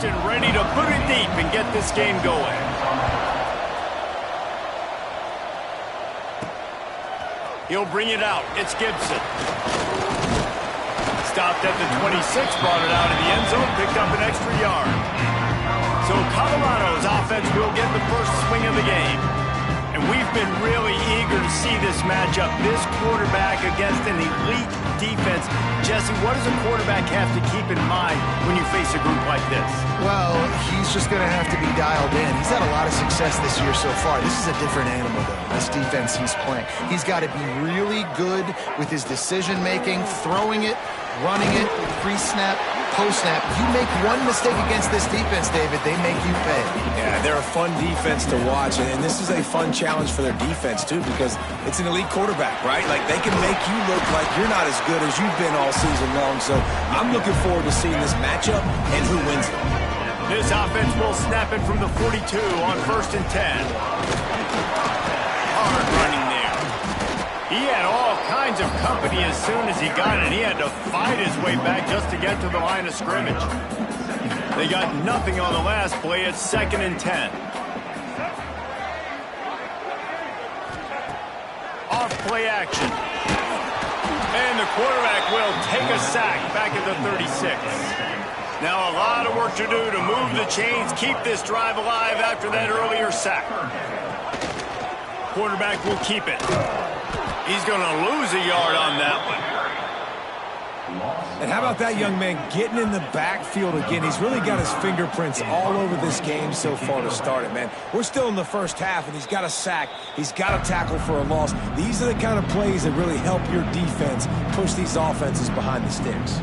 Houston ready to put it deep and get this game going. He'll bring it out. It's Gibson. Stopped at the 26, brought it out of the end zone, picked up an extra yard. So Colorado's offense will get the first swing of the game. And we've been really eager to see this matchup, this quarterback against an elite defense. Jesse, what does a quarterback have to keep in mind when you face a group like this? Well, he's just going to have to be dialed in. He's had a lot of success this year so far. This is a different animal, though, this defense he's playing. He's got to be really good with his decision-making, throwing it, running it, pre-snap, post-snap. You make one mistake against this defense, David, they make you pay. Yeah, they're a fun defense to watch, and this is a fun challenge for their defense, too, because it's an elite quarterback, right? Like, they can make you look like you're not as good as you've been all season long, so I'm looking forward to seeing this matchup and who wins it. This offense will snap it from the 42 on 1st and 10. Hard running there. He had all kinds of company as soon as he got it. He had to fight his way back just to get to the line of scrimmage. They got nothing on the last play. It's 2nd and 10. Off play action. And the quarterback will take a sack back at the 36. Now a lot of work to do to move the chains, keep this drive alive after that earlier sack. Quarterback will keep it. He's going to lose a yard on that one. And how about that young man getting in the backfield again? He's really got his fingerprints all over this game so far to start it, man. We're still in the first half, and he's got a sack. He's got a tackle for a loss. These are the kind of plays that really help your defense push these offenses behind the sticks.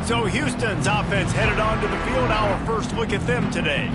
So Houston's offense headed onto the field. Our first look at them today.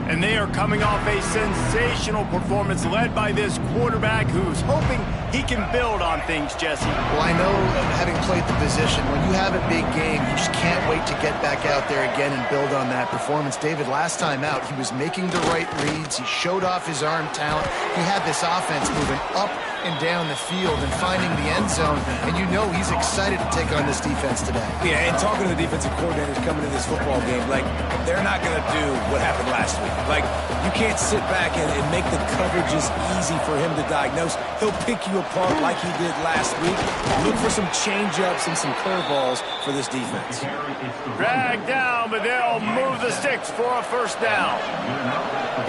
And they are coming off a sensational performance led by this quarterback who's hoping he can build on things, Jesse. Well, I know, having played the position, when you have a big game, you just can't wait to get back out there again and build on that performance. David, last time out, he was making the right reads. He showed off his arm talent. He had this offense moving up and down the field and finding the end zone, and you know he's excited to take on this defense today. Yeah, and talking to the defensive coordinators coming to this football game, like, they're not going to do what happened last week. Like, you can't sit back and make the coverages easy for him to diagnose. He'll pick you apart like he did last week. Look for some change-ups and some curveballs for this defense. Dragged down, but they'll move the sticks for a first down.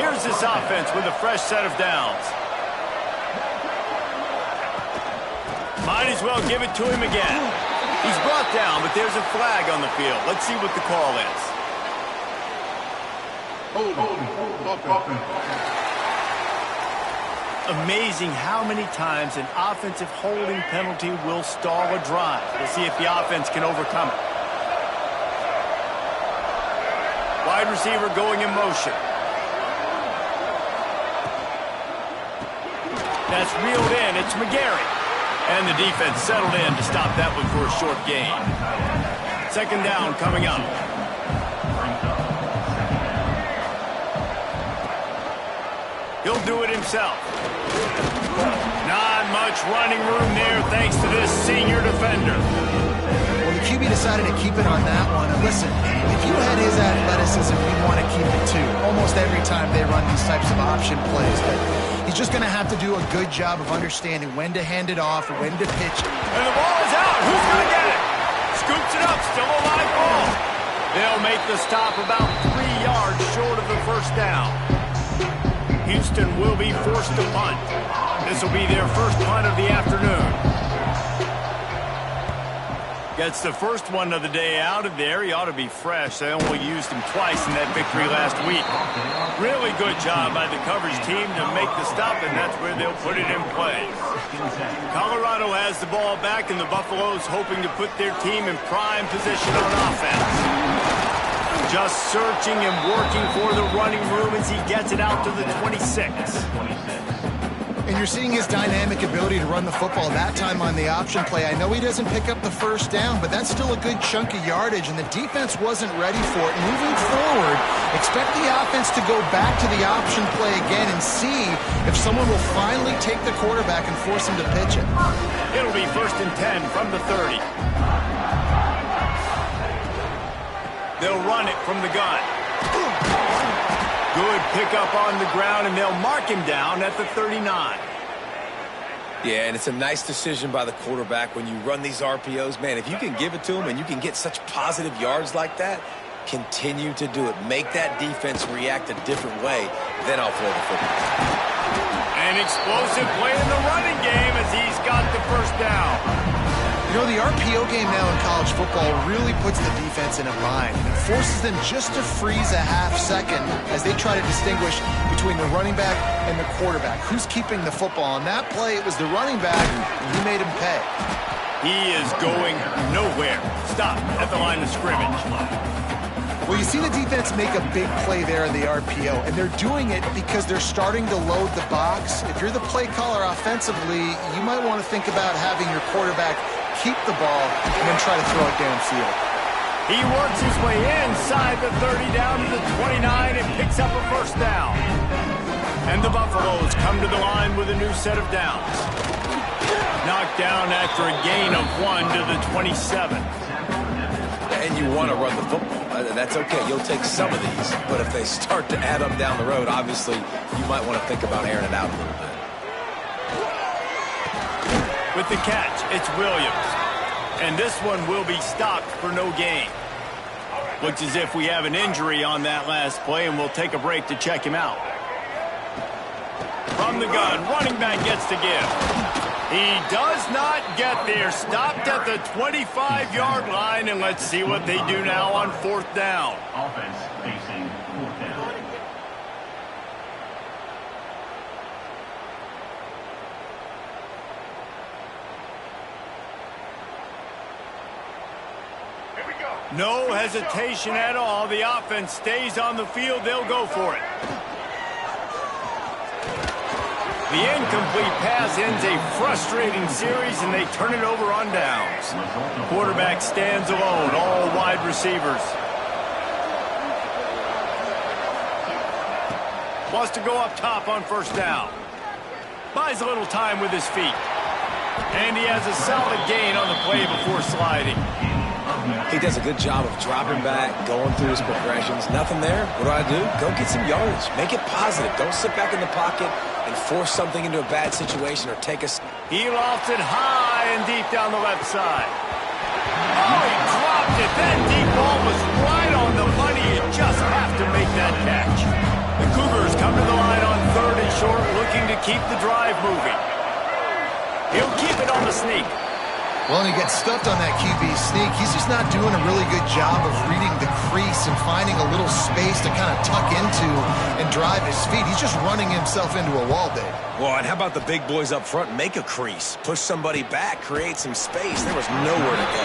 Here's this offense with a fresh set of downs. Might as well give it to him again. He's brought down, but there's a flag on the field. Let's see what the call is. Amazing how many times an offensive holding penalty will stall a drive. We'll see if the offense can overcome it. Wide receiver going in motion. That's reeled in. It's McGarry. And the defense settled in to stop that one for a short gain. 2nd down coming up. He'll do it himself. Not much running room there thanks to this senior defender. Well, the QB decided to keep it on that one. And listen, if you had his athleticism, you'd want to keep it too. Almost every time they run these types of option plays. But he's just going to have to do a good job of understanding when to hand it off, when to pitch. And the ball is out. Who's going to get it? Scoops it up. Still a live ball. They'll make the stop about 3 yards short of the first down. Houston will be forced to punt. This will be their first punt of the afternoon. Gets the first one of the day out of there. He ought to be fresh. They only used him twice in that victory last week. Really good job by the coverage team to make the stop, and that's where they'll put it in play. Colorado has the ball back, and the Buffaloes hoping to put their team in prime position on offense. Just searching and working for the running room as he gets it out to the 26. And you're seeing his dynamic ability to run the football, that time on the option play. I know he doesn't pick up the first down, but that's still a good chunk of yardage, and the defense wasn't ready for it. Moving forward, expect the offense to go back to the option play again and see if someone will finally take the quarterback and force him to pitch it. It'll be 1st and 10 from the 30. They'll run it from the gun. Good pickup on the ground, and they'll mark him down at the 39. Yeah, and it's a nice decision by the quarterback when you run these RPOs. Man, if you can give it to him and you can get such positive yards like that, continue to do it. Make that defense react a different way. Then I'll throw the football. An explosive play in the running game as he's got the first down. You know, the RPO game now in college football really puts the defense in a bind. It forces them just to freeze a half second as they try to distinguish between the running back and the quarterback. Who's keeping the football? On that play, it was the running back, and he made him pay. He is going nowhere. Stop at the line of scrimmage. Well, you see the defense make a big play there in the RPO, and they're doing it because they're starting to load the box. If you're the play caller offensively, you might want to think about having your quarterback keep the ball and then try to throw it downfield. He works his way inside the 30 down to the 29 and picks up a first down. And the Buffaloes come to the line with a new set of downs. Knocked down after a gain of 1 to the 27. And you want to run the football. That's okay. You'll take some of these. But if they start to add up down the road, obviously, you might want to think about airing it out a little bit. With the catch, it's Williams. And this one will be stopped for no gain. Looks as if we have an injury on that last play, and we'll take a break to check him out. From the gun, running back gets to give. He does not get there. Stopped at the 25-yard line, and let's see what they do now on fourth down. Offense facing fourth down. No hesitation at all. The offense stays on the field. They'll go for it. The incomplete pass ends a frustrating series, and they turn it over on downs. Quarterback stands alone, all wide receivers. Wants to go up top on first down. Buys a little time with his feet. And he has a solid gain on the play before sliding. He does a good job of dropping back, going through his progressions. Nothing there. What do? Go get some yardage. Make it positive. Don't sit back in the pocket and force something into a bad situation or take a... He lofts it high and deep down the left side. Oh, he dropped it. That deep ball was right on the money. You just have to make that catch. The Cougars come to the line on third and short, looking to keep the drive moving. He'll keep it on the sneak. Well, and he gets stuffed on that QB sneak. He's just not doing a really good job of reading the crease and finding a little space to kind of tuck into and drive his feet. He's just running himself into a wall, Dave. Well, and how about the big boys up front? Make a crease. Push somebody back. Create some space. There was nowhere to go.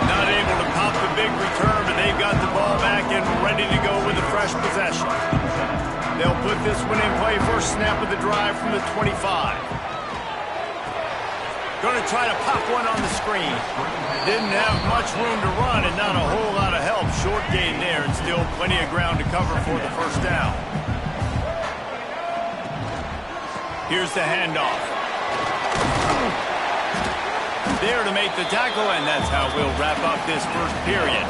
Not able to pop the big return, but they've got the ball back and ready to go with a fresh possession. They'll put this one in play first snap of the drive from the 25. Going to try to pop one on the screen. Didn't have much room to run and not a whole lot of help. Short gain there and still plenty of ground to cover for the first down. Here's the handoff. There to make the tackle, and that's how we'll wrap up this first period.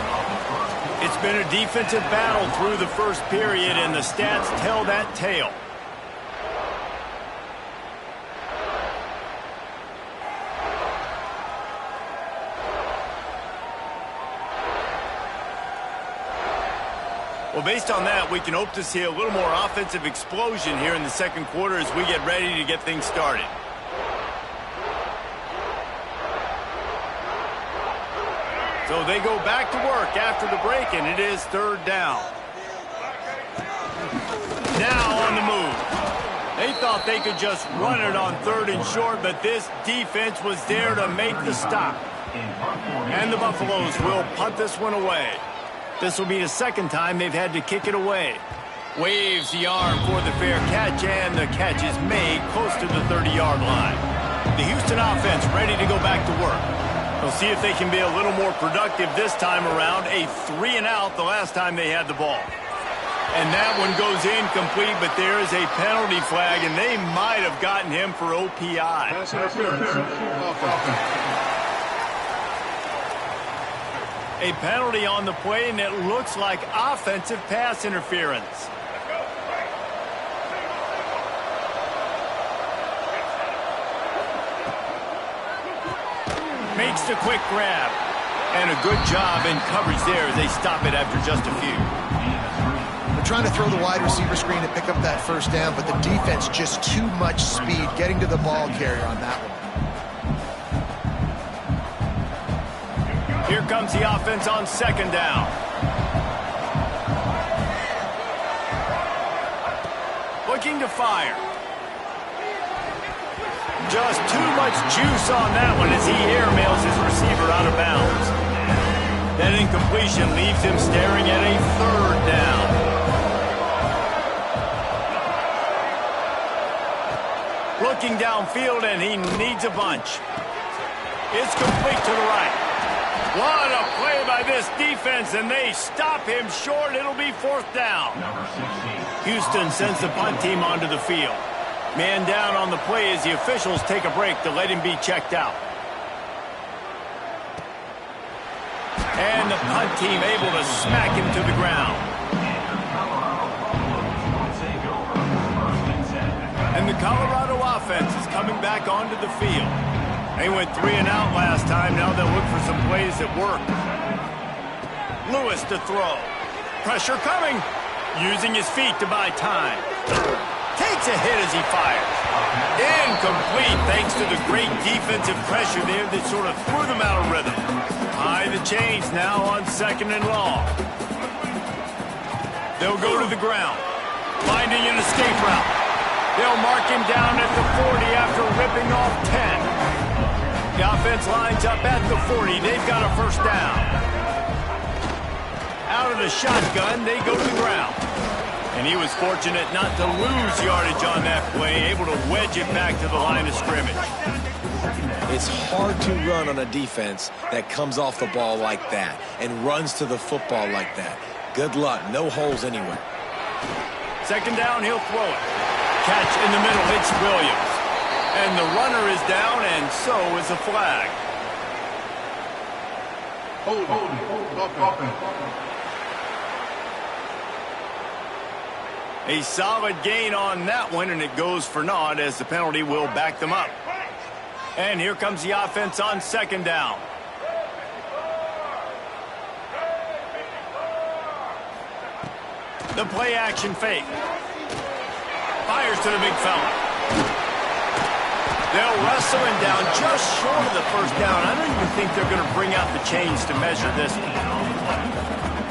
It's been a defensive battle through the first period, and the stats tell that tale. Well, based on that, we can hope to see a little more offensive explosion here in the second quarter as we get ready to get things started. So they go back to work after the break, and it is third down. Now on the move. They thought they could just run it on third and short, but this defense was there to make the stop. And the Buffaloes will punt this one away. This will be the second time they've had to kick it away. Waves the arm for the fair catch, and the catch is made close to the 30-yard line. The Houston offense ready to go back to work. They'll see if they can be a little more productive this time around. A 3-and-out the last time they had the ball. And that one goes incomplete, but there is a penalty flag, and they might have gotten him for OPI. A penalty on the play, and it looks like offensive pass interference. Makes the quick grab. And a good job in coverage there as they stop it after just a few. They're trying to throw the wide receiver screen to pick up that first down, but the defense just too much speed getting to the ball carrier on that one. Here comes the offense on second down. Looking to fire. Just too much juice on that one as he airmails his receiver out of bounds. That incompletion leaves him staring at a third down. Looking downfield, and he needs a bunch. It's complete to the right. What a play by this defense, and they stop him short. It'll be fourth down. Houston sends the punt team onto the field. Man down on the play as the officials take a break to let him be checked out. And the punt team able to smack him to the ground. And the Colorado offense is coming back onto the field. They went 3 and out last time. Now they'll look for some plays that work. Lewis to throw. Pressure coming. Using his feet to buy time. Takes a hit as he fires. Incomplete thanks to the great defensive pressure there that sort of threw them out of rhythm. High the chains now on second and long. They'll go to the ground. Finding an escape route. They'll mark him down at the 40 after ripping off 10. The offense lines up at the 40. They've got a first down. Out of the shotgun, they go to the ground. And he was fortunate not to lose yardage on that play, able to wedge it back to the line of scrimmage. It's hard to run on a defense that comes off the ball like that and runs to the football like that. Good luck. No holes anywhere. Second down, he'll throw it. Catch in the middle. It's Williams. And the runner is down, and so is the flag. A solid gain on that one, and it goes for naught as the penalty will back them up. And here comes the offense on second down. The play action fake. Fires to the big fella. They'll wrestle him down just short of the first down. I don't even think they're going to bring out the chains to measure this one.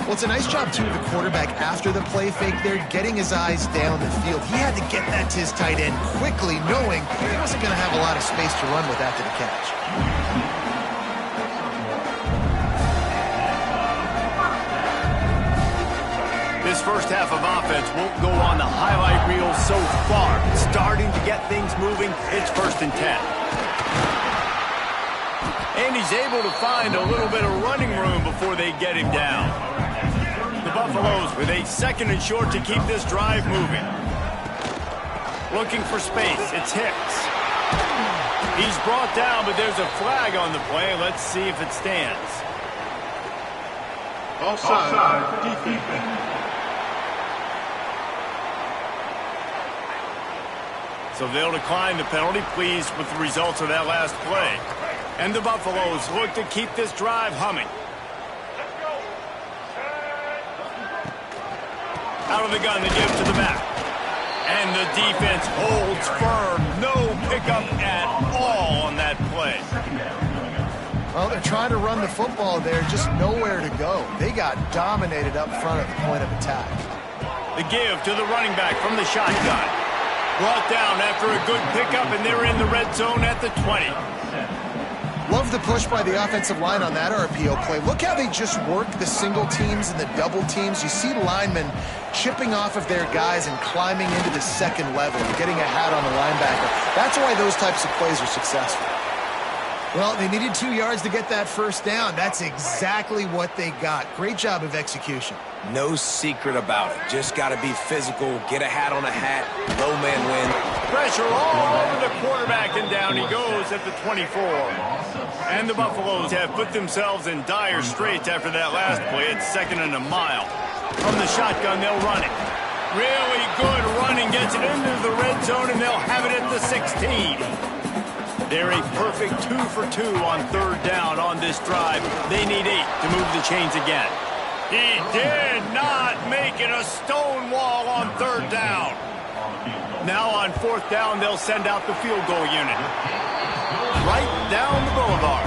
Well, it's a nice job, too, of the quarterback after the play fake there, getting his eyes down the field. He had to get that to his tight end quickly, knowing he wasn't going to have a lot of space to run with after the catch. This first half of offense won't go on the highlight reel so far. Starting to get things moving, it's 1st and 10. And he's able to find a little bit of running room before they get him down. The Buffaloes with a 2nd and short to keep this drive moving. Looking for space, it's Hicks. He's brought down, but there's a flag on the play. Let's see if it stands. Offside. Defense. So they'll decline the penalty, pleased with the results of that last play. And the Buffaloes look to keep this drive humming. Out of the gun, they give to the back. And the defense holds firm. No pickup at all on that play. Well, they're trying to run the football there, just nowhere to go. They got dominated up front at the point of attack. The give to the running back from the shotgun. Brought down after a good pickup, and they're in the red zone at the 20. Love the push by the offensive line on that RPO play. Look how they just work the single teams and the double teams. You see linemen chipping off of their guys and climbing into the second level and getting a hat on the linebacker. That's why those types of plays are successful. Well, they needed 2 yards to get that first down. That's exactly what they got. Great job of execution. No secret about it. Just got to be physical, get a hat on a hat, low man win. Pressure all over the quarterback, and down he goes at the 24. And the Buffaloes have put themselves in dire straits after that last play. It's 2nd and a mile. From the shotgun, they'll run it. Really good running, gets it into the red zone, and they'll have it at the 16. They're a perfect 2 for 2 on 3rd down on this drive. They need 8 to move the chains again. He did not make it a stone wall on 3rd down. Now on 4th down, they'll send out the field goal unit. Right down the boulevard.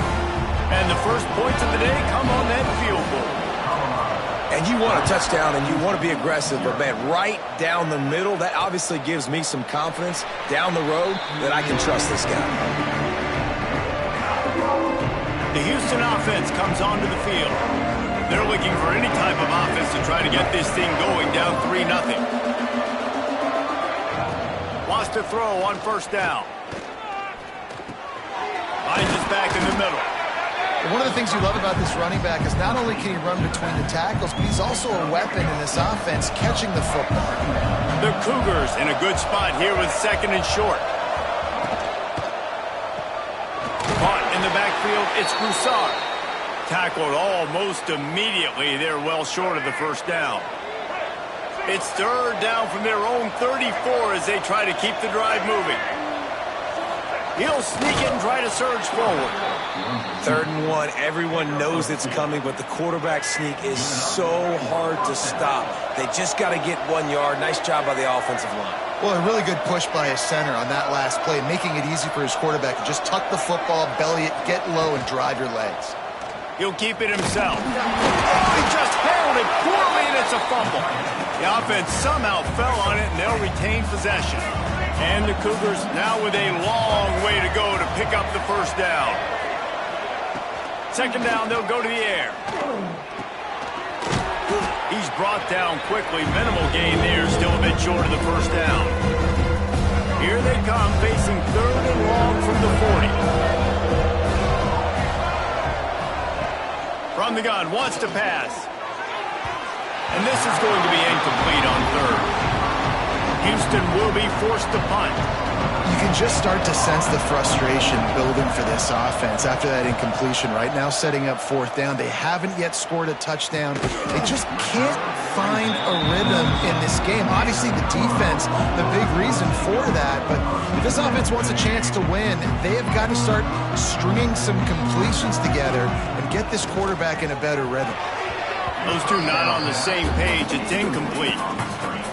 And the first points of the day come on that field goal. And you want a touchdown and you want to be aggressive, but man, right down the middle, that obviously gives me some confidence down the road that I can trust this guy. The Houston offense comes onto the field. They're looking for any type of offense to try to get this thing going, down 3-0. Wants to throw on 1st down. Finds his back in the middle. One of the things you love about this running back is not only can he run between the tackles, but he's also a weapon in this offense, catching the football. The Cougars in a good spot here with 2nd and short. Caught in the backfield, it's Broussard. Tackled almost immediately. They're well short of the 1st down. It's 3rd down from their own 34 as they try to keep the drive moving. He'll sneak it and try to surge forward. 3rd and 1. Everyone knows it's coming, but the quarterback sneak is so hard to stop. They just got to get 1 yard. Nice job by the offensive line. Well, a really good push by his center on that last play, making it easy for his quarterback to just tuck the football, belly it, get low, and drive your legs. He'll keep it himself. Oh, he just handled it poorly, and it's a fumble. The offense somehow fell on it, and they'll retain possession. And the Cougars now with a long way to go to pick up the 1st down. 2nd down, they'll go to the air. He's brought down quickly. Minimal gain there, still a bit short of the 1st down. Here they come, facing 3rd and long from the 40. From the gun, wants to pass. And this is going to be incomplete on 3rd. Houston will be forced to punt. You can just start to sense the frustration building for this offense after that incompletion. Right now, setting up 4th down. They haven't yet scored a touchdown. They just can't find a rhythm in this game. Obviously, the defense, the big reason for that. But if this offense wants a chance to win, they have got to start stringing some completions together and get this quarterback in a better rhythm. Those two not on the same page. It's incomplete.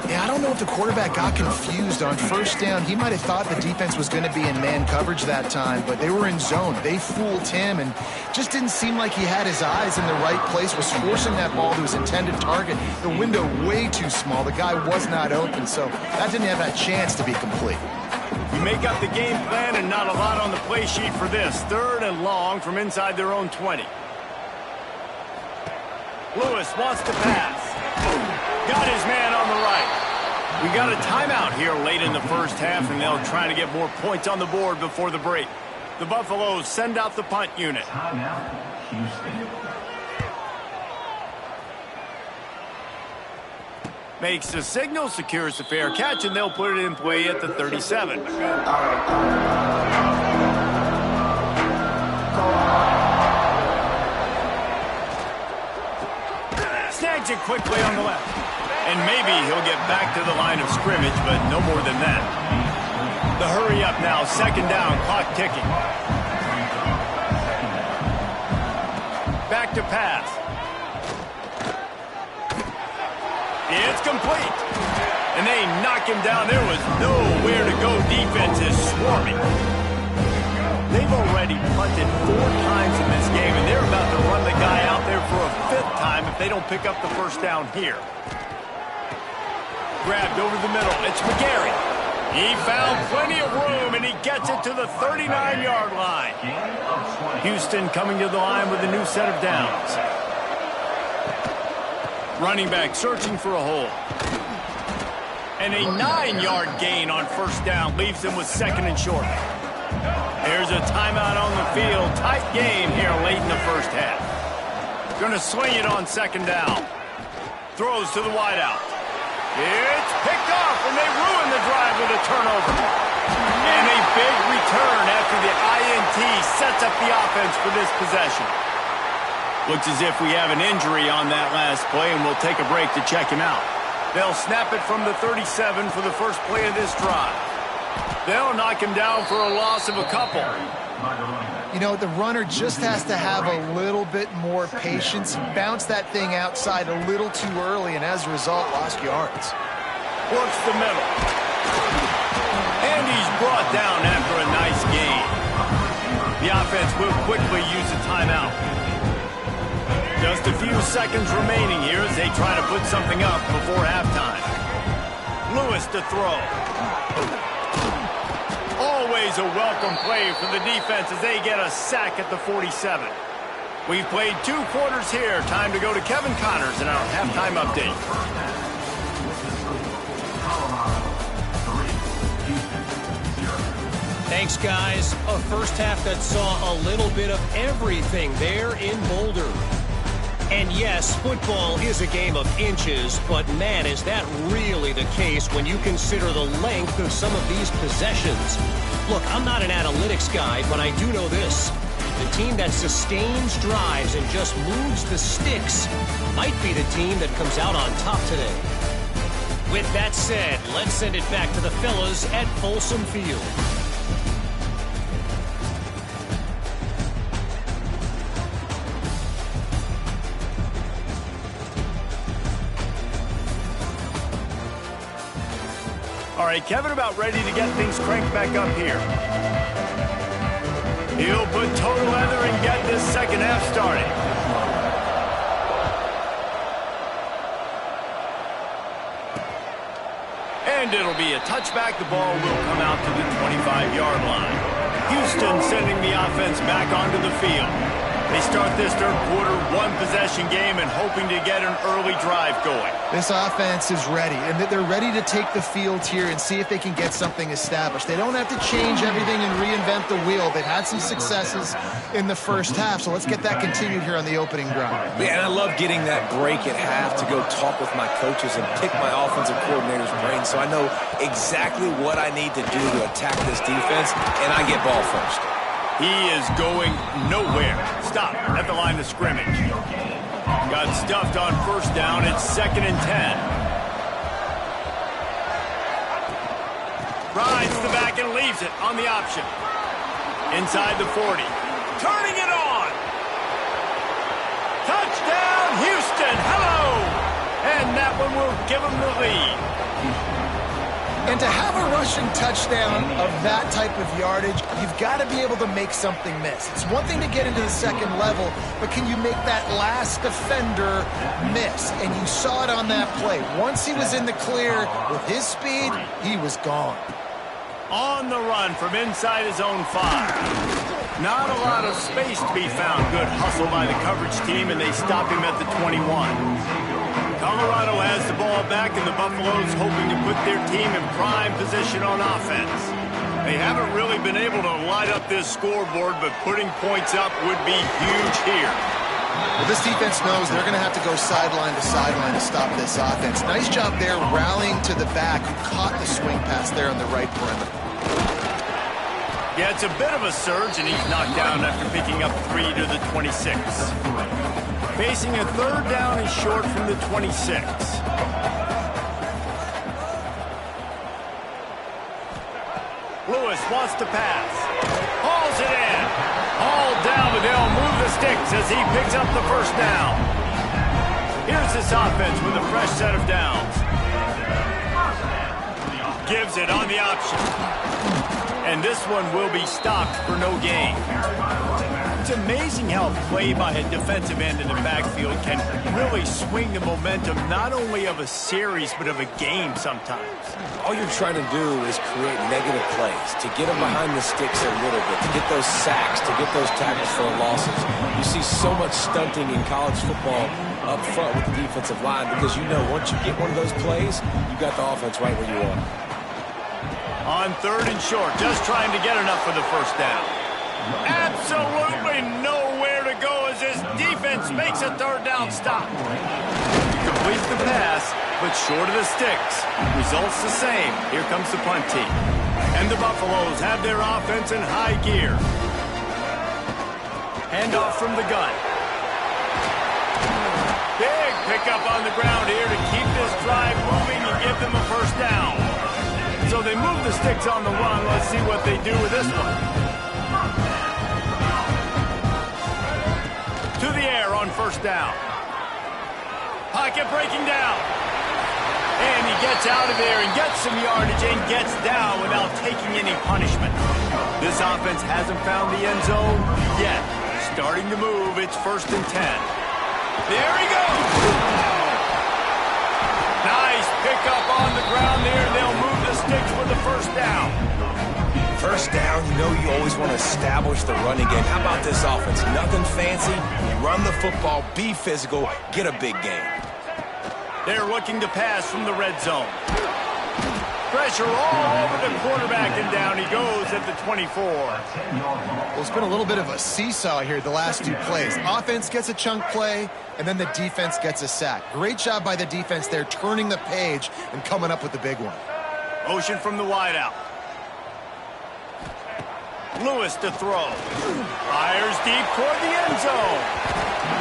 Yeah, I don't know if the quarterback got confused on 1st down. He might have thought the defense was going to be in man coverage that time, but they were in zone. They fooled him and just didn't seem like he had his eyes in the right place, was forcing that ball to his intended target. The window way too small. The guy was not open, so that didn't have that chance to be complete. You make up the game plan and not a lot on the play sheet for this. 3rd and long from inside their own 20. Lewis wants to pass. Got his man on the right. We got a timeout here late in the 1st half, and they'll try to get more points on the board before the break. The Buffaloes send out the punt unit. Timeout, Houston. Makes the signal, secures the fair catch, and they'll put it in play at the 37. Snags it quickly on the left. And maybe he'll get back to the line of scrimmage, but no more than that. The hurry up now, 2nd down, clock ticking. Back to pass. It's complete. And they knock him down. There was nowhere to go. Defense is swarming. They've already punted 4 times in this game, and they're about to run the guy out there for a 5th time if they don't pick up the 1st down here. Grabbed over the middle. It's McGarry. He found plenty of room, and he gets it to the 39-yard line. Houston coming to the line with a new set of downs. Running back searching for a hole. And a 9-yard gain on 1st down leaves them with 2nd and short. There's a timeout on the field. Tight game here late in the 1st half. Going to swing it on 2nd down. Throws to the wideout. It's picked off, and they ruin the drive with a turnover. And a big return after the INT sets up the offense for this possession. Looks as if we have an injury on that last play, and we'll take a break to check him out. They'll snap it from the 37 for the first play of this drive. They'll knock him down for a loss of a couple. You know, the runner just has to have a little bit more patience. He bounced that thing outside a little too early, and as a result, lost yards. Works the middle. And he's brought down after a nice gain. The offense will quickly use a timeout. Just a few seconds remaining here as they try to put something up before halftime. Lewis to throw. Always a welcome play for the defense as they get a sack at the 47. We've played 2 quarters here. Time to go to Kevin Connors in our halftime update. Thanks, guys. A first half that saw a little bit of everything there in Boulder. And yes, football is a game of inches, but man, is that really the case when you consider the length of some of these possessions. Look, I'm not an analytics guy, but I do know this. The team that sustains drives and just moves the sticks might be the team that comes out on top today. With that said, let's send it back to the fellas at Folsom Field. All right, Kevin about ready to get things cranked back up here. He'll put total leather and get this second half started. And it'll be a touchback. The ball will come out to the 25-yard line. Houston sending the offense back onto the field. They start this third quarter one-possession game and hoping to get an early drive going. This offense is ready, and they're ready to take the field here and see if they can get something established. They don't have to change everything and reinvent the wheel. They've had some successes in the first half, so let's get that continued here on the opening drive. Yeah, and I love getting that break at half to go talk with my coaches and pick my offensive coordinator's brain so I know exactly what I need to do to attack this defense, and I get ball first. He is going nowhere. Stop at the line of scrimmage. Got stuffed on first down. It's 2nd and 10. Rides the back and leaves it on the option. Inside the 40. Turning it on. Touchdown, Houston. Hello. And that one will give them the lead. And to have a rushing touchdown of that type of yardage, you've got to be able to make something miss. It's one thing to get into the second level, but can you make that last defender miss? And you saw it on that play. Once he was in the clear with his speed, he was gone. On the run from inside his own 5. Not a lot of space to be found. Good hustle by the coverage team, and they stop him at the 21. Colorado has the ball back, and the Buffaloes hoping to put their team in prime position on offense. They haven't really been able to light up this scoreboard, but putting points up would be huge here. Well, this defense knows they're going to have to go sideline to sideline to stop this offense. Nice job there rallying to the back, who caught the swing pass there on the right perimeter. Yeah, it's a bit of a surge, and he's knocked down after picking up 3 to the 26. Facing a third down and short from the 26. Lewis wants to pass. Hauls it in. Hauled down, but they'll move the sticks as he picks up the first down. Here's this offense with a fresh set of downs. Gives it on the option. And this one will be stopped for no gain. It's amazing how play by a defensive end in the backfield can really swing the momentum not only of a series but of a game sometimes. All you're trying to do is create negative plays, to get them behind the sticks a little bit, to get those sacks, to get those tackles for losses. You see so much stunting in college football up front with the defensive line because you know once you get one of those plays, you got the offense right where you are. On 3rd and short, just trying to get enough for the first down. Absolutely nowhere to go as his defense makes a 3rd down stop. Completes the pass, but short of the sticks. Results the same. Here comes the punt team. And the Buffaloes have their offense in high gear. Handoff from the gun. Big pickup on the ground here to keep this drive moving and give them a first down. So they move the sticks on the run. Let's see what they do with this one. To the air on first down. Pocket breaking down. And he gets out of there and gets some yardage and gets down without taking any punishment. This offense hasn't found the end zone yet. Starting to move, it's 1st and 10. There he goes! Nice pickup on the ground there. They'll move the sticks with the first down. First down, you know you always want to establish the running game. How about this offense? Nothing fancy. Run the football, be physical, get a big gain. They're looking to pass from the red zone. Pressure all over the quarterback, and down he goes at the 24. Well, it's been a little bit of a seesaw here the last 2 plays. Offense gets a chunk play, and then the defense gets a sack. Great job by the defense there, turning the page and coming up with the big one. Motion from the wideout. Lewis to throw. Fires deep toward the end zone.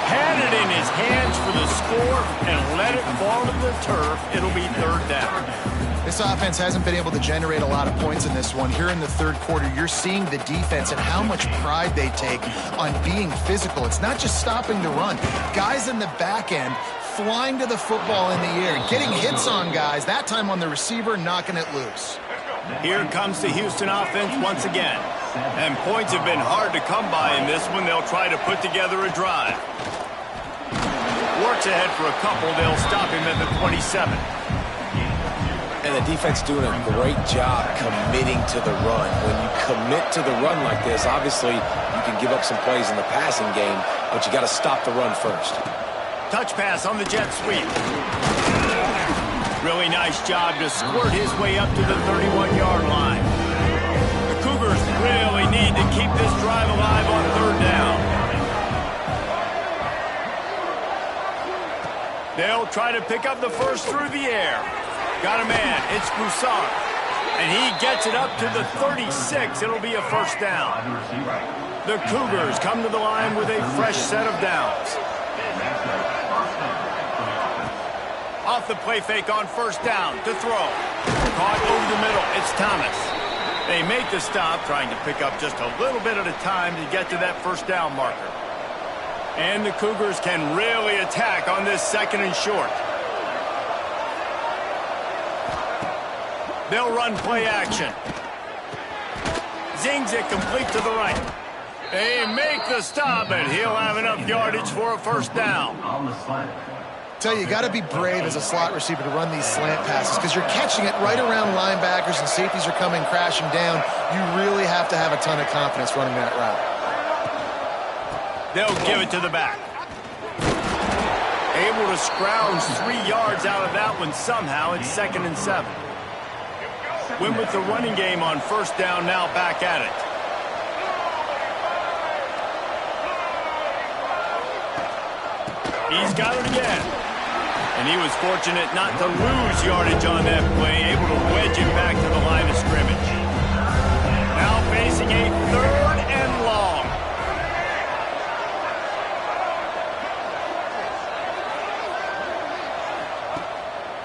Had it in his hands for the score and let it fall to the turf. It'll be 3rd down. This offense hasn't been able to generate a lot of points in this one. Here in the 3rd quarter, you're seeing the defense and how much pride they take on being physical. It's not just stopping the run. Guys in the back end flying to the football in the air, getting hits on guys, that time on the receiver, knocking it loose. Here comes the Houston offense once again. And points have been hard to come by in this one. They'll try to put together a drive. Works ahead for a couple. They'll stop him at the 27. And the defense doing a great job committing to the run. When you commit to the run like this, obviously you can give up some plays in the passing game, but you got to stop the run first. Touch pass on the jet sweep. Really nice job to squirt his way up to the 31-yard line. The Cougars really need to keep this drive alive on 3rd down. They'll try to pick up the first through the air. Got a man. It's Broussard. And he gets it up to the 36. It'll be a first down. The Cougars come to the line with a fresh set of downs. Off the play fake on first down to throw. Caught over the middle. It's Thomas. They make the stop, trying to pick up just a little bit at a time to get to that first down marker. And the Cougars can really attack on this 2nd and short. They'll run play action. Zings it complete to the right. They make the stop, and he'll have enough yardage for a first down. Tell you got to be brave as a slot receiver to run these slant passes because you're catching it right around linebackers and safeties are coming crashing down. You really have to have a ton of confidence running that route. They'll give it to the back. Able to scrounge 3 yards out of that one somehow. It's 2nd and 7. Win with the running game on first down, now back at it. He's got it again. And he was fortunate not to lose yardage on that play, able to wedge it back to the line of scrimmage. Now facing a 3rd and long.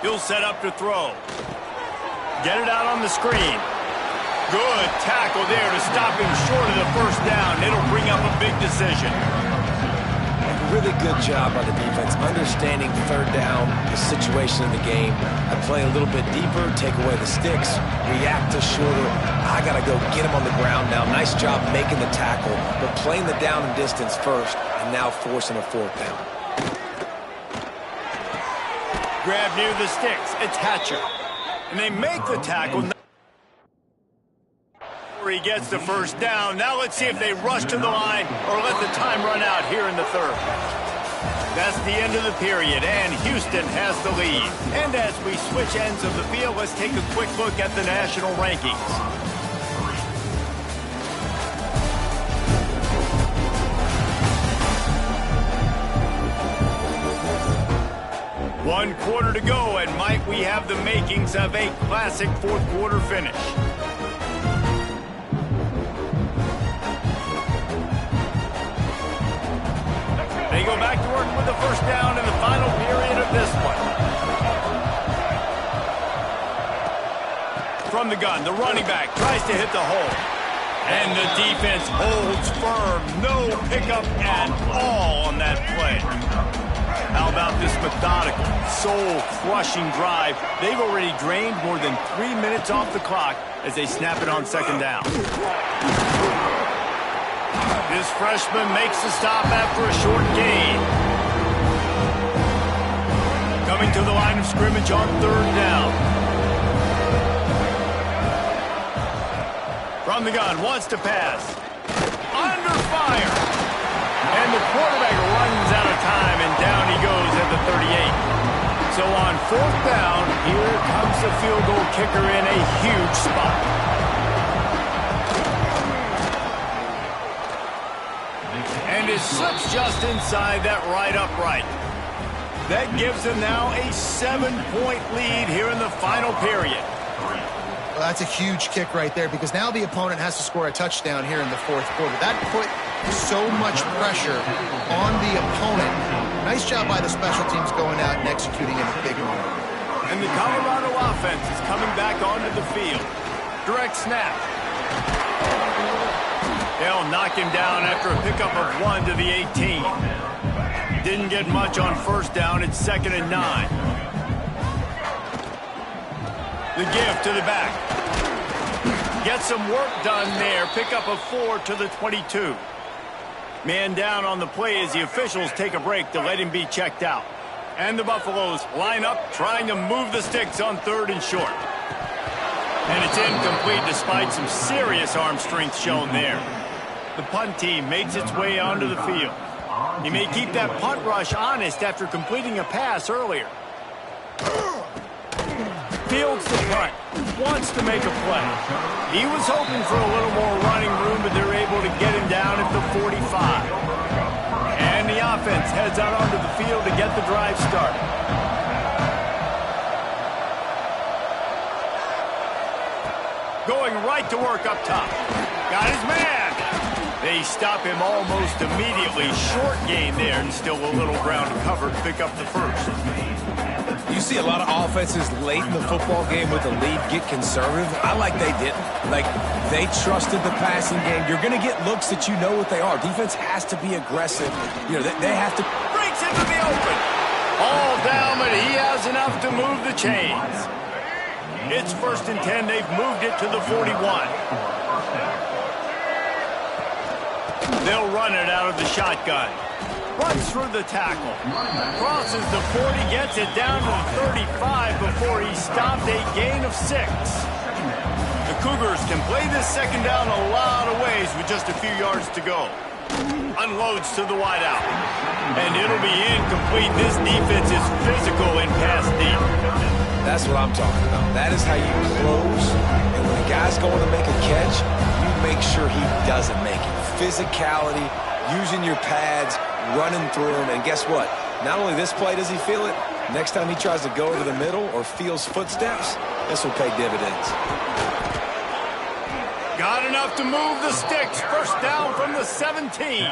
He'll set up to throw. Get it out on the screen. Good tackle there to stop him short of the first down. It'll bring up a big decision. Really good job by the defense, understanding 3rd down, the situation of the game. I play a little bit deeper, take away the sticks, react to shorter. I got to go get him on the ground now. Nice job making the tackle, but playing the down and distance first, and now forcing a 4th down. Grab near the sticks. It's Hatcher. And they make the tackle. He gets the first down. Now let's see if they rush to the line or let the time run out here in the 3rd. That's the end of the period, and Houston has the lead. And as we switch ends of the field, let's take a quick look at the national rankings. One quarter to go, and might we have the makings of a classic 4th quarter finish. back to work with the first down in the final period of this one. From the gun, the running back tries to hit the hole. And the defense holds firm. No pickup at all on that play. How about this methodical, soul-crushing drive? They've already drained more than 3 minutes off the clock as they snap it on second down. This freshman makes the stop after a short gain. Coming to the line of scrimmage on third down. From the gun, wants to pass. Under fire. And the quarterback runs out of time, and down he goes at the 38. So on fourth down, here comes the field goal kicker in a huge spot. And it slips just inside that right upright. That gives them now a 7-point lead here in the final period. Well, that's a huge kick right there because now the opponent has to score a touchdown here in the fourth quarter. That put so much pressure on the opponent. Nice job by the special teams going out and executing in a big moment. And the Colorado offense is coming back onto the field. Direct snap. They'll knock him down after a pickup of 1 to the 18. Didn't get much on first down. It's 2nd and 9. The give to the back. Get some work done there. Pick up a 4 to the 22. Man down on the play as the officials take a break to let him be checked out. And the Buffaloes line up trying to move the sticks on 3rd and short. And it's incomplete despite some serious arm strength shown there. The punt team makes its way onto the field. He may keep that punt rush honest after completing a pass earlier. Fields the punt, wants to make a play. He was hoping for a little more running room, but they're able to get him down at the 45. And the offense heads out onto the field to get the drive started. Going right to work up top. Got his man. They stop him almost immediately. Short gain there, and still a little ground covered to pick up the first. You see a lot of offenses late in the football game with the lead get conservative. I like they didn't. Like, they trusted the passing game. You're going to get looks that you know what they are. Defense has to be aggressive. You know, they have to. Breaks into the open. All down, but he has enough to move the chains. It's 1st and 10. They've moved it to the 41. They'll run it out of the shotgun. Runs through the tackle. Crosses the 40, gets it down to the 35 before he stopped, a gain of 6. The Cougars can play this second down a lot of ways with just a few yards to go. Unloads to the wideout. And it'll be incomplete. This defense is physical in pass deep. That's what I'm talking about. That is how you close. And when a guy's going to make a catch, you make sure he doesn't make it. Physicality, using your pads, running through him, and guess what? Not only this play does he feel it, next time he tries to go to the middle or feels footsteps, this will pay dividends. Got enough to move the sticks. First down from the 17.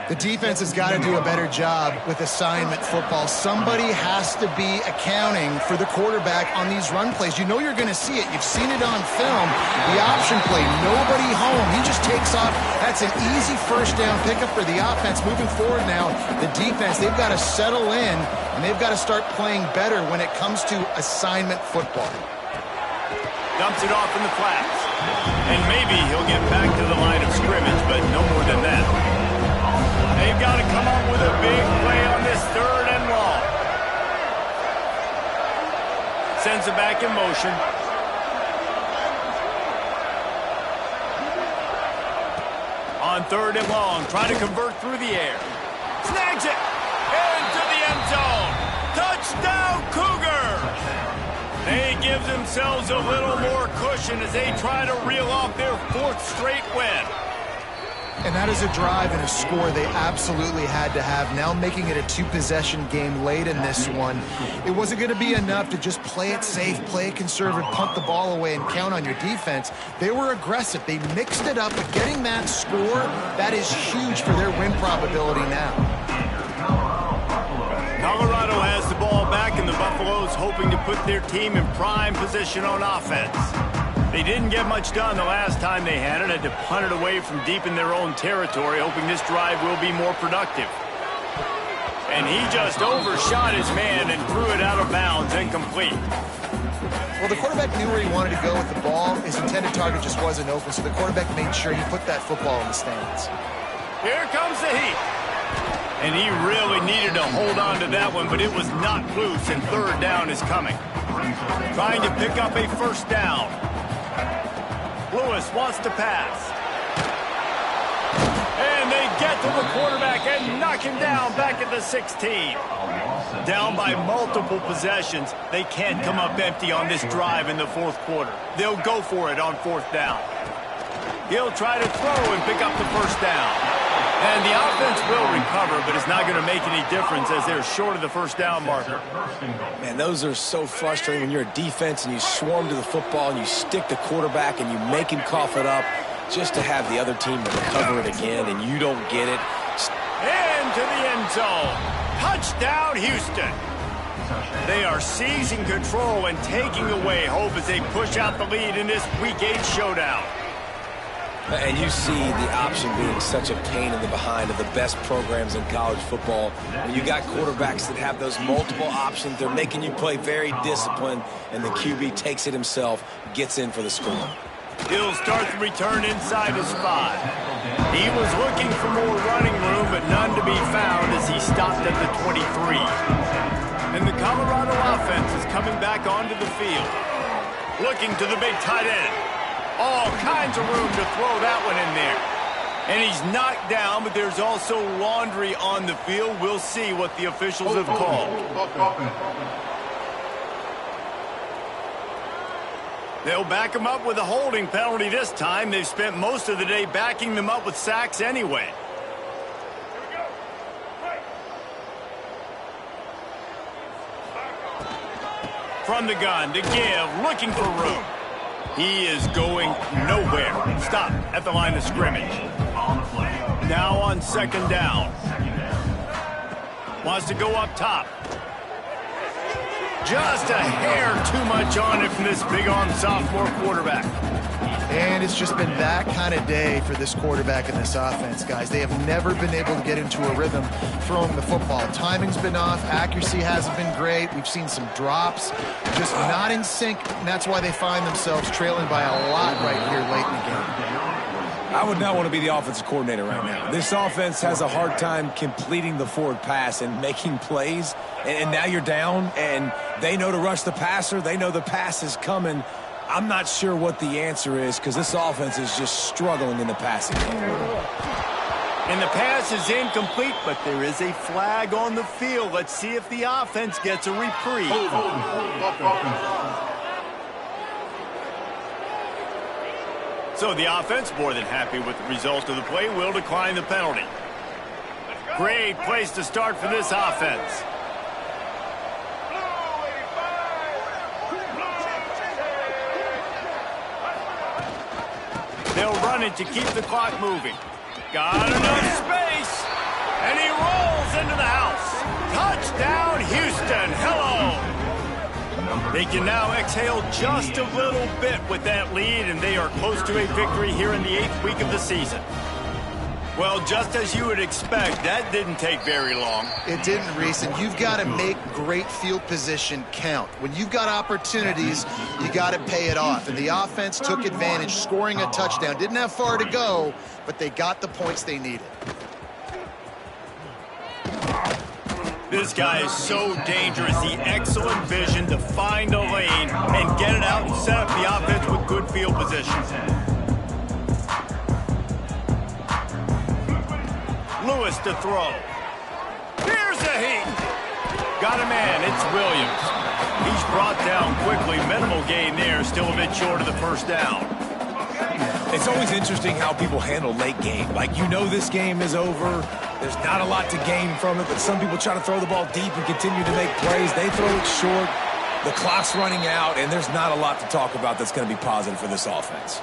The defense has got to do a better job with assignment football. Somebody has to be accounting for the quarterback on these run plays. You know you're going to see it. You've seen it on film. The option play, nobody home. He just takes off. That's an easy first down pickup for the offense. Moving forward now, the defense, they've got to settle in, and they've got to start playing better when it comes to assignment football. Dumps it off in the flats. And maybe he'll get back to the line of scrimmage, but no more than that. They've got to come up with a big play on this 3rd and long. Sends it back in motion. On 3rd and long, trying to convert through the air. Snags it. Into the end zone. Touchdown, Cougars! They give themselves a little more cushion as they try to reel off their 4th straight win. And that is a drive and a score they absolutely had to have. Now making it a 2-possession game late in this one. It wasn't going to be enough to just play it safe, play it conservative, punt the ball away, and count on your defense. They were aggressive. They mixed it up, but getting that score, that is huge for their win probability now. put their team in prime position on offense. They didn't get much done the last time they had it. Had to punt it away from deep in their own territory, hoping this drive will be more productive. And he just overshot his man and threw it out of bounds, incomplete. Well, the quarterback knew where he wanted to go with the ball. His intended target just wasn't open, so the quarterback made sure he put that football in the stands. Here comes the heat. And he really needed to hold on to that one, but it was not loose, and third down is coming. Trying to pick up a first down. Lewis wants to pass. And they get to the quarterback and knock him down back at the 16. Down by multiple possessions. They can't come up empty on this drive in the fourth quarter. They'll go for it on fourth down. He'll try to throw and pick up the first down. And the offense will recover, but it's not going to make any difference as they're short of the first down marker. Man, those are so frustrating when you're a defense and you swarm to the football and you stick the quarterback and you make him cough it up just to have the other team to recover it again, and you don't get it. Into the end zone. Touchdown, Houston. They are seizing control and taking away hope as they push out the lead in this Week 8 showdown. And you see the option being such a pain in the behind of the best programs in college football. When you got quarterbacks that have those multiple options, they're making you play very disciplined, and the QB takes it himself, gets in for the score. He'll start the return inside his 5. He was looking for more running room, but none to be found as he stopped at the 23. And the Colorado offense is coming back onto the field. Looking to the big tight end. All kinds of room to throw that one in there. And he's knocked down, but there's also laundry on the field. We'll see what the officials have called. They'll back him up with a holding penalty this time. They've spent most of the day backing them up with sacks anyway. From the gun to give, looking for room. He is going nowhere. Stop at the line of scrimmage. Now on second down. Wants to go up top. Just a hair too much on it from this big-armed sophomore quarterback. And it's just been that kind of day for this quarterback and this offense, guys. They have never been able to get into a rhythm throwing the football. Timing's been off. Accuracy hasn't been great. We've seen some drops. Just not in sync, and that's why they find themselves trailing by a lot right here late in the game. I would not want to be the offensive coordinator right now. This offense has a hard time completing the forward pass and making plays, and now you're down, and they know to rush the passer. They know the pass is coming. I'm not sure what the answer is because this offense is just struggling in the passing game. And the pass is incomplete, but there is a flag on the field. Let's see if the offense gets a reprieve. So the offense, more than happy with the result of the play, will decline the penalty. Great place to start for this offense. They'll run it to keep the clock moving. Got enough space, and he rolls into the house. Touchdown, Houston. Hello. They can now exhale just a little bit with that lead, and they are close to a victory here in the 8th week of the season. Well, just as you would expect, that didn't take very long. It didn't, Reese, and you've got to make great field position count. When you've got opportunities, you got to pay it off. And the offense took advantage, scoring a touchdown. Didn't have far to go, but they got the points they needed. This guy is so dangerous. The excellent vision to find a lane and get it out and set up the offense with good field position. Lewis to throw. Here's the heat. Got a man. It's Williams. He's brought down quickly. Minimal gain there. Still a bit short of the first down. It's always interesting how people handle late game. Like, you know this game is over. There's not a lot to gain from it, but some people try to throw the ball deep and continue to make plays. They throw it short. The clock's running out, and there's not a lot to talk about that's going to be positive for this offense.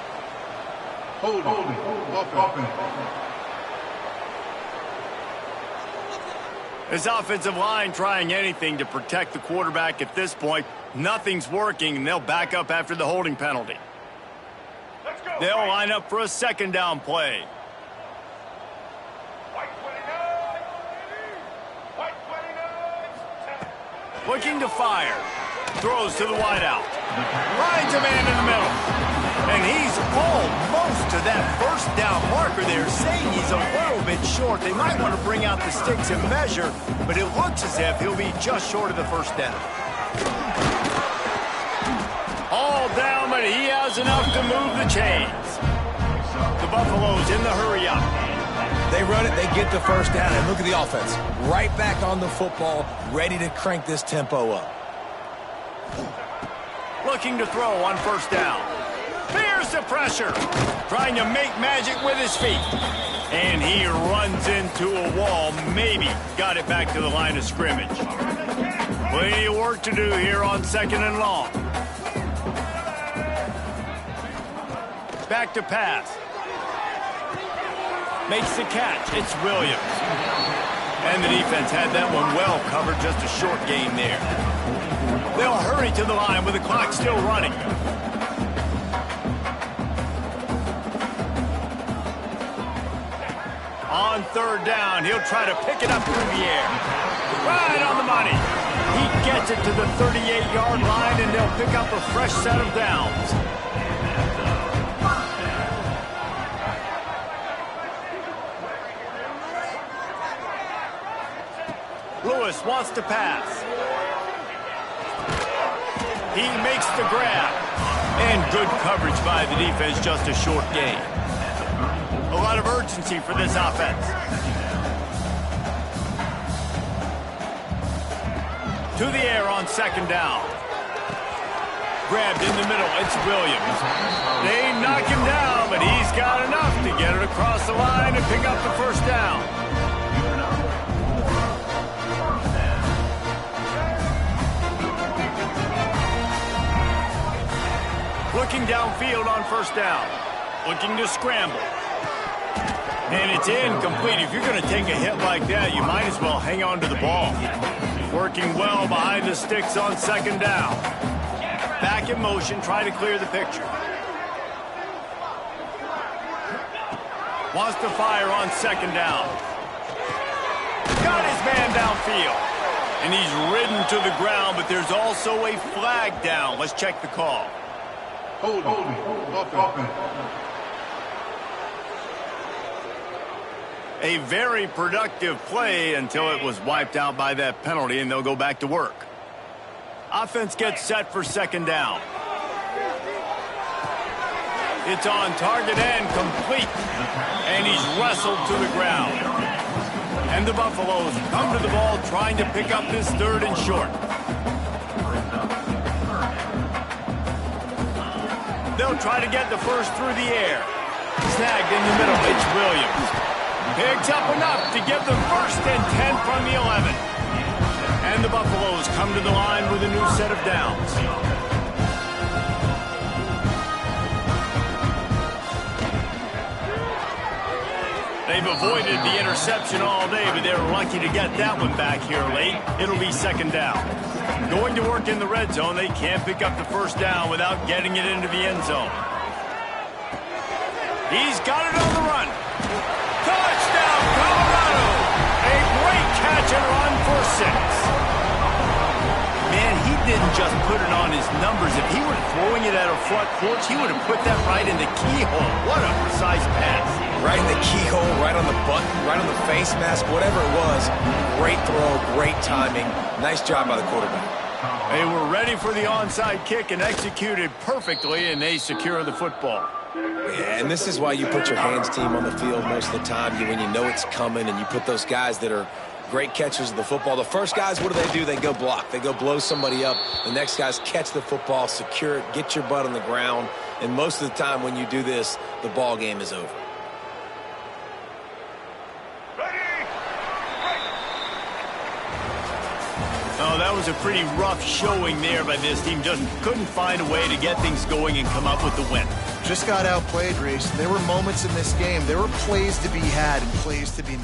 This offensive line trying anything to protect the quarterback at this point. Nothing's working, and they'll back up after the holding penalty. They'll line up for a second down play. Looking to fire. Throws to the wideout. Finds a man in the middle. And he's almost to that first down marker there, saying he's a little bit short. They might want to bring out the sticks and measure, but it looks as if he'll be just short of the first down. All down, but he has enough to move the chains. The Buffaloes in the hurry up. They run it, they get the first down, and look at the offense. Right back on the football, ready to crank this tempo up. Looking to throw on first down. Fears the pressure. Trying to make magic with his feet. And he runs into a wall. Maybe got it back to the line of scrimmage. Plenty of work to do here on second and long. Back to pass. Makes the catch. It's Williams. And the defense had that one well covered. Just a short gain there. They'll hurry to the line with the clock still running. On third down, he'll try to pick it up through the air. Right on the money. He gets it to the 38-yard line, and they'll pick up a fresh set of downs. Lewis wants to pass. He makes the grab. And good coverage by the defense, just a short gain. A lot of urgency for this offense. To the air on second down. Grabbed in the middle, it's Williams. They knock him down, but he's got enough to get it across the line and pick up the first down. Looking downfield on first down. Looking to scramble. And it's incomplete. If you're going to take a hit like that, you might as well hang on to the ball. Working well behind the sticks on second down. Back in motion, try to clear the picture. Wants to fire on second down. Got his man downfield. And he's ridden to the ground, but there's also a flag down. Let's check the call. Hold on. A very productive play until it was wiped out by that penalty, and they'll go back to work. Offense gets set for second down. It's on target and complete. And he's wrestled to the ground. And the Buffaloes come to the ball trying to pick up this third and short. They'll try to get the first through the air. Snagged in the middle. It's Williams. Picks up enough to give them first and 10 from the 11. And the Buffaloes come to the line with a new set of downs. They've avoided the interception all day, but they're lucky to get that one back here late. It'll be second down. Going to work in the red zone, they can't pick up the first down without getting it into the end zone. He's got it on the run. Touchdown, Colorado! A great catch and run for 6. Man, he didn't just put it on his numbers. If he were throwing it at a front porch, he would have put that right in the keyhole. What a precise pass. Right in the keyhole, right on the button, right on the face mask, whatever it was. Great throw, great timing. Nice job by the quarterback. They were ready for the onside kick and executed perfectly, and they secure the football. Yeah, and this is why you put your hands team on the field most of the time, when you know it's coming, and you put those guys that are great catchers of the football. The first guys, what do? They go block. They go blow somebody up. The next guys catch the football, secure it, get your butt on the ground, and most of the time when you do this, the ball game is over. Oh, that was a pretty rough showing there by this team. Just couldn't find a way to get things going and come up with the win. Just got outplayed, Reese. There were moments in this game. There were plays to be had and plays to be made.